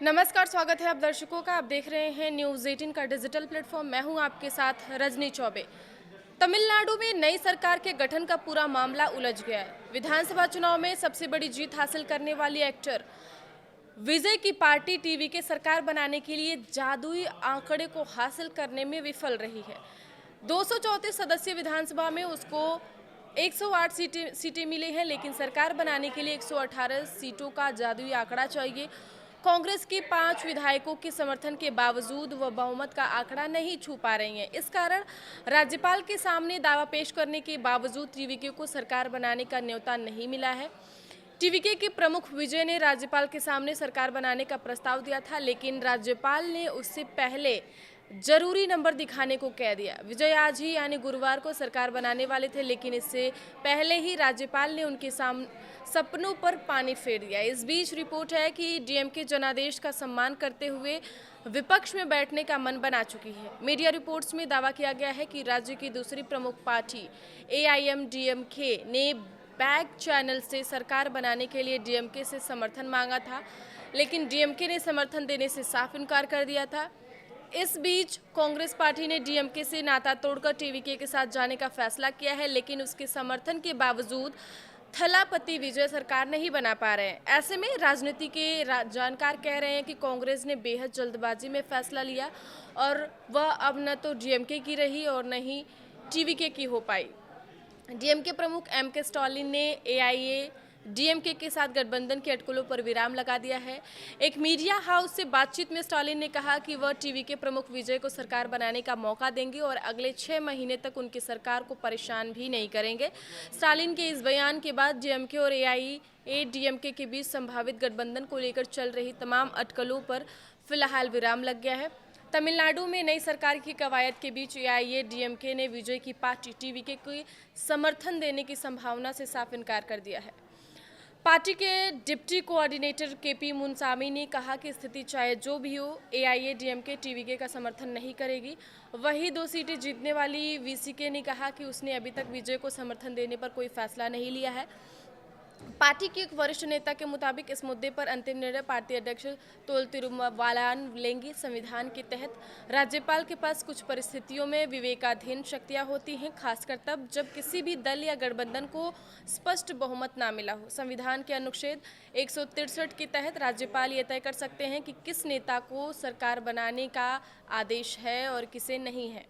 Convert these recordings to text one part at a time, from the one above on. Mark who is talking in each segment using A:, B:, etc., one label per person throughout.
A: नमस्कार, स्वागत है आप दर्शकों का। आप देख रहे हैं न्यूज़ 18 का डिजिटल प्लेटफॉर्म। मैं हूं आपके साथ रजनी चौबे। तमिलनाडु में नई सरकार के गठन का पूरा मामला उलझ गया है। विधानसभा चुनाव में सबसे बड़ी जीत हासिल करने वाली एक्टर विजय की पार्टी टीवी के सरकार बनाने के लिए जादुई आंकड़े को हासिल करने में विफल रही है। 234 सदस्यीय विधानसभा में उसको 108 सीटें मिली हैं, लेकिन सरकार बनाने के लिए 118 सीटों का जादुई आंकड़ा चाहिए। कांग्रेस के 5 विधायकों के समर्थन के बावजूद वह बहुमत का आंकड़ा नहीं छू पा रही हैं। इस कारण राज्यपाल के सामने दावा पेश करने के बावजूद टीवीके को सरकार बनाने का न्योता नहीं मिला है। टीवीके के प्रमुख विजय ने राज्यपाल के सामने सरकार बनाने का प्रस्ताव दिया था, लेकिन राज्यपाल ने उससे पहले जरूरी नंबर दिखाने को कह दिया। विजय आज ही यानी गुरुवार को सरकार बनाने वाले थे, लेकिन इससे पहले ही राज्यपाल ने उनके सपनों पर पानी फेर दिया। इस बीच रिपोर्ट है कि डीएमके जनादेश का सम्मान करते हुए विपक्ष में बैठने का मन बना चुकी है। मीडिया रिपोर्ट्स में दावा किया गया है कि राज्य की दूसरी प्रमुख पार्टी एआईएमडीएमके ने बैक चैनल से सरकार बनाने के लिए डीएमके से समर्थन मांगा था, लेकिन डीएमके ने समर्थन देने से साफ इनकार कर दिया था। इस बीच कांग्रेस पार्टी ने डीएमके से नाता तोड़कर टीवीके के साथ जाने का फैसला किया है, लेकिन उसके समर्थन के बावजूद थलापति विजय सरकार नहीं बना पा रहे हैं। ऐसे में राजनीति के जानकार कह रहे हैं कि कांग्रेस ने बेहद जल्दबाजी में फैसला लिया और वह अब न तो डीएमके की रही और न ही टीवीके की हो पाई। डीएमके प्रमुख एमके स्टालिन ने एआईएडीएमके के साथ गठबंधन के अटकलों पर विराम लगा दिया है। एक मीडिया हाउस से बातचीत में स्टालिन ने कहा कि वह टीवीके प्रमुख विजय को सरकार बनाने का मौका देंगे और अगले 6 महीने तक उनकी सरकार को परेशान भी नहीं करेंगे। स्टालिन के इस बयान के बाद डीएमके और एआईएडीएमके के बीच संभावित गठबंधन को लेकर चल रही तमाम अटकलों पर फिलहाल विराम लग गया है। तमिलनाडु में नई सरकार की कवायद के बीच एआईएडीएमके ने विजय की पार्टी टीवीके को समर्थन देने की संभावना से साफ इनकार कर दिया है। पार्टी के डिप्टी कोऑर्डिनेटर केपी मुनसामी ने कहा कि स्थिति चाहे जो भी हो, एआईएडीएमके टीवीके का समर्थन नहीं करेगी। वही 2 सीटें जीतने वाली वीसीके ने कहा कि उसने अभी तक विजय को समर्थन देने पर कोई फैसला नहीं लिया है। पार्टी के एक वरिष्ठ नेता के मुताबिक इस मुद्दे पर अंतिम निर्णय पार्टी अध्यक्ष तोल तिरुमावलान लेंगे। संविधान के तहत राज्यपाल के पास कुछ परिस्थितियों में विवेकाधीन शक्तियां होती हैं, खासकर तब जब किसी भी दल या गठबंधन को स्पष्ट बहुमत ना मिला हो। संविधान के अनुच्छेद 163 के तहत राज्यपाल ये तय कर सकते हैं कि किस नेता को सरकार बनाने का आदेश है और किसे नहीं है।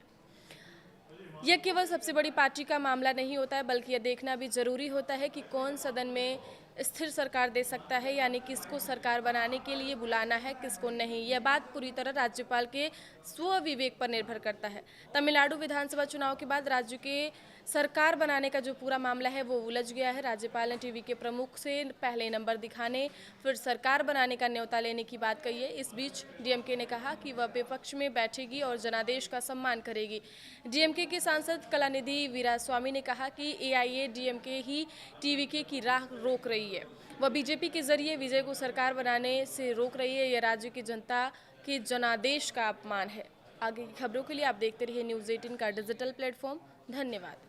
A: यह केवल सबसे बड़ी पार्टी का मामला नहीं होता है, बल्कि यह देखना भी जरूरी होता है कि कौन सदन में स्थिर सरकार दे सकता है, यानी किसको सरकार बनाने के लिए बुलाना है, किसको नहीं। यह बात पूरी तरह राज्यपाल के स्व विवेक पर निर्भर करता है। तमिलनाडु विधानसभा चुनाव के बाद राज्य के सरकार बनाने का जो पूरा मामला है वो उलझ गया है। राज्यपाल ने टीवी के प्रमुख से पहले नंबर दिखाने फिर सरकार बनाने का न्योता लेने की बात कही है। इस बीच डीएमके ने कहा कि वह विपक्ष में बैठेगी और जनादेश का सम्मान करेगी। डीएमके के सांसद कलानिधि वीरास्वामी ने कहा कि एआईएडीएमके ही टीवीके की राह रोक रही है। वह बीजेपी के जरिए विजय को सरकार बनाने से रोक रही है। यह राज्य की जनता के जनादेश का अपमान है। आगे की खबरों के लिए आप देखते रहिए न्यूज़ 18 का डिजिटल प्लेटफॉर्म। धन्यवाद।